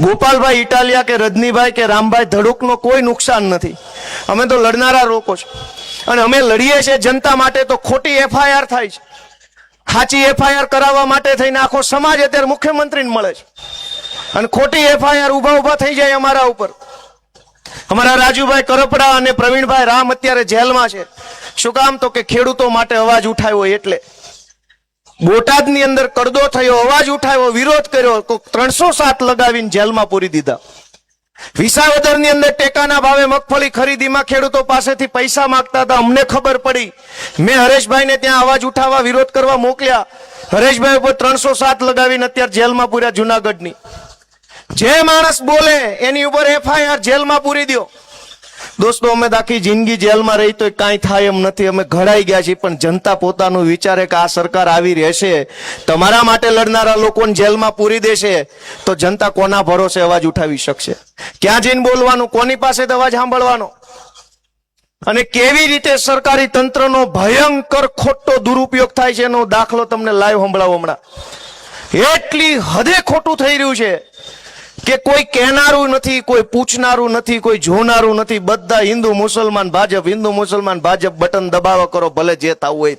ગોપાલભાઈ ઇટાલિયા કે રજનીભાઈ કે રામભાઈ ધડુકનો કોઈ નુકસાન નથી. અમે તો લડનારા લોકો છે અને અમે લડીએ છીએ જનતા માટે. તો ખોટી એફઆઈઆર થાય છે, સાચી એફઆઈઆર કરાવવા માટે થઈને આખો સમાજ અત્યારે મુખ્યમંત્રીને મળે છે અને ખોટી એફઆઈઆર ઉભા થઈ જાય અમારા ઉપર. અમારા રાજુભાઈ કરપડા અને પ્રવીણભાઈ રામ અત્યારે જેલમાં છે. શું કામ? તો કે ખેડૂતો માટે અવાજ ઉઠાવ્યો એટલે. બોટાદની અંદર કડદો થયો, અવાજ ઉઠાવ્યો, વિરોધ કર્યો, 307 લગાવીને જેલમાં પૂરી દીધા. વિસાવદરની અંદર ટેકાના ભાવે મગફળી ખરીદીમાં ખેડૂતો પાસેથી પૈસા માંગતા હતા. અમને ખબર પડી, મેં હરેશભાઈને ત્યાં અવાજ ઉઠાવવા વિરોધ કરવા મોકલ્યા. હરેશભાઈ ઉપર 307 લગાવીને અત્યારે જેલમાં પૂર્યા જુનાગઢની. જે માણસ બોલે એની ઉપર એફઆઈઆર, જેલમાં પૂરી દો. દોસ્તો, અમે આખી જિંદગી જેલમાં રહી તો કાંઈ થાય એમ નથી. અમે ઘડાઈ ગયા છીએ, પણ જનતા પોતાનું વિચારે કે આ સરકાર આવી રહેશે, તમારા માટે લડનારા લોકોને જેલમાં પૂરી દેશે, તો જનતા કોના ભરોસે અવાજ ઉઠાવી શકશે? ક્યાં જઈને બોલવાનું? કોની પાસે અવાજ સાંભળવાનો? અને કેવી રીતે સરકારી તંત્રનો ભયંકર ખોટો દુરુપયોગ થાય છે એનો દાખલો તમને લાઈવ સંભળાવો હમણાં. એટલી હદે ખોટું થઈ રહ્યું છે કે કોઈ કહેનારું નથી, કોઈ પૂછનારું નથી, કોઈ જોનારું નથી. બધા હિન્દુ મુસલમાન ભાજપ, હિન્દુ મુસલમાન ભાજપ, બટન દબાવો કરો, ભલે જે થવું હોય.